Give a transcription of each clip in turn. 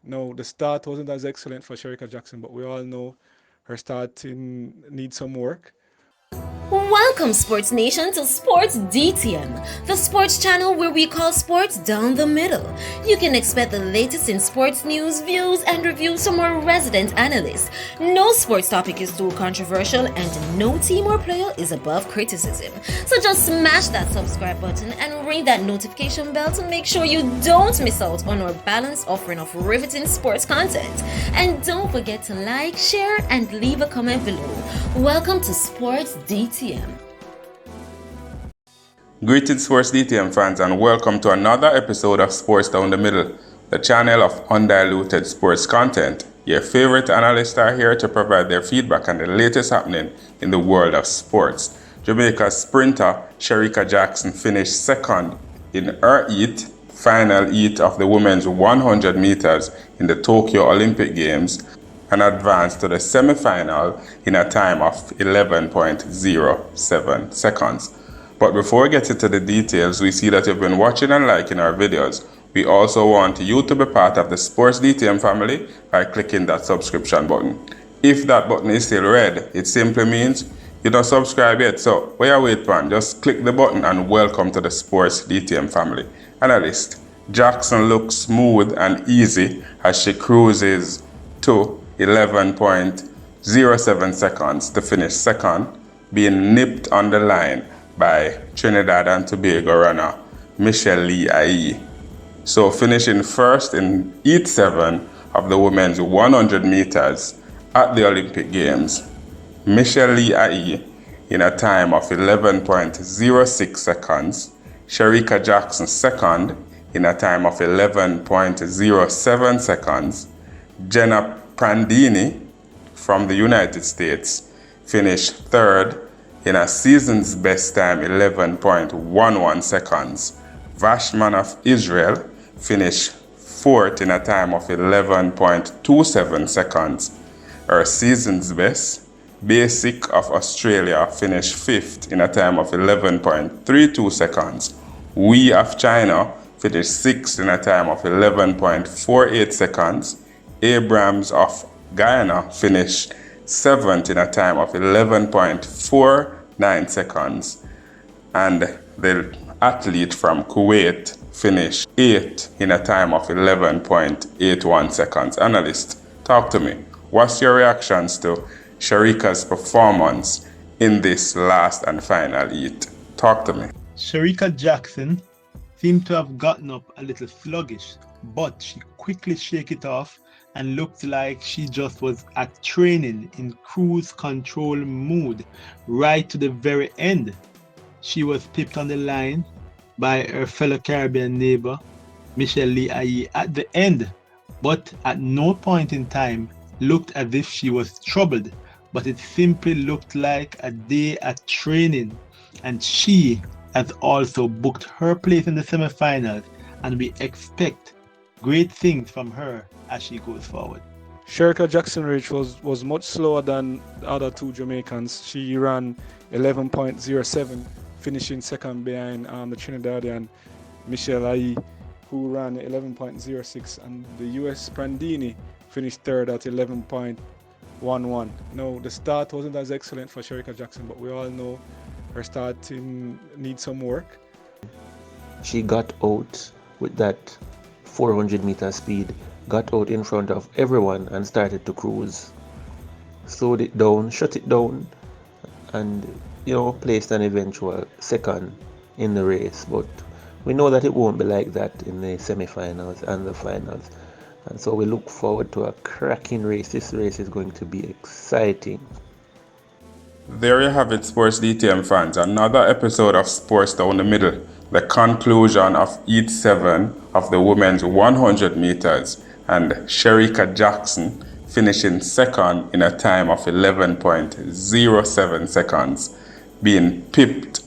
No, the start wasn't as excellent for Shericka Jackson, but we all know her starting needs some work. Welcome, Sports Nation, to Sports DTM, the sports channel where we call sports down the middle. You can expect the latest in sports news, views, and reviews from our resident analysts. No sports topic is too controversial, and no team or player is above criticism. So just smash that subscribe button and ring that notification bell to make sure you don't miss out on our balanced offering of riveting sports content. And don't forget to like, share, and leave a comment below. Welcome to Sports DTM. Greetings Sports DTM fans and welcome to another episode of Sports Down the Middle, the channel of undiluted sports content. Your favorite analysts are here to provide their feedback on the latest happening in the world of sports. Jamaica's sprinter Shericka Jackson finished second in her final heat of the women's 100 meters in the Tokyo Olympic Games and advanced to the semi-final in a time of 11.07 seconds. But before we get into the details, we see that you've been watching and liking our videos. We also want you to be part of the Sports DTM family by clicking that subscription button. If that button is still red, it simply means you don't subscribe yet. So, where you wait for? Just click the button and welcome to the Sports DTM family. Analyst, Jackson looks smooth and easy as she cruises to 11.07 seconds to finish second, being nipped on the line by Trinidad and Tobago runner LeeAhye. So finishing first in heat 7 of the women's 100 meters at the Olympic Games, LeeAhye in a time of 11.06 seconds, Shericka Jackson second in a time of 11.07 seconds, Jenna Prandini from the United States finished third in a season's best time 11.11 seconds. Vashman of Israel finished fourth in a time of 11.27 seconds. Her season's best, Basic of Australia finished fifth in a time of 11.32 seconds. We of China finished sixth in a time of 11.48 seconds. Abrams of Guyana finished seventh in a time of 11.49 seconds. And the athlete from Kuwait finished eighth in a time of 11.81 seconds. Analyst, talk to me. What's your reactions to Shericka's performance in this last and final heat? Talk to me. Shericka Jackson seemed to have gotten up a little sluggish, but she quickly shook it off and looked like she just was at training in cruise control mood right to the very end. She was pipped on the line by her fellow Caribbean neighbor, LeeAhye, at the end, but at no point in time looked as if she was troubled, but it simply looked like a day at training, and she has also booked her place in the semi-finals, and we expect great things from her as she goes forward. Shericka Jackson Ridge was much slower than the other two Jamaicans. She ran 11.07, finishing second behind the Trinidadian LeeAhye, who ran 11.06, and the US Prandini finished third at 11.11. No, the start wasn't as excellent for Shericka Jackson, but we all know her starting needs some work. She got out with that 400 meter speed, got out in front of everyone and started to cruise. Slowed it down, shut it down, and placed an eventual second in the race. But we know that it won't be like that in the semi-finals and the finals. And so we look forward to a cracking race. This race is going to be exciting. There you have it, Sports DTM fans. Another episode of Sports Down the Middle, the conclusion of heat 7 of the women's 100 meters, and Shericka Jackson finishing second in a time of 11.07 seconds, being pipped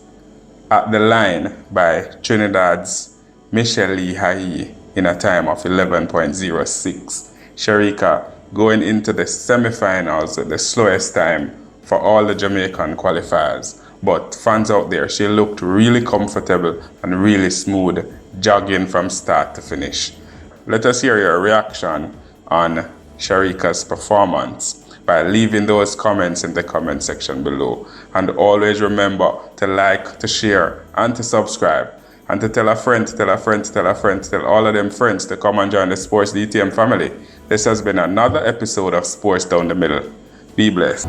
at the line by Trinidad's LeeAhye in a time of 11.06. Shericka going into the semi-finals at the slowest time for all the Jamaican qualifiers. But fans out there, she looked really comfortable and really smooth, jogging from start to finish. Let us hear your reaction on Shericka's performance by leaving those comments in the comment section below. And always remember to like, to share, and to subscribe. And to tell a friend, to tell a friend, to tell a friend, to tell all of them friends to come and join the Sports DTM family. This has been another episode of Sports Down the Middle. Be blessed.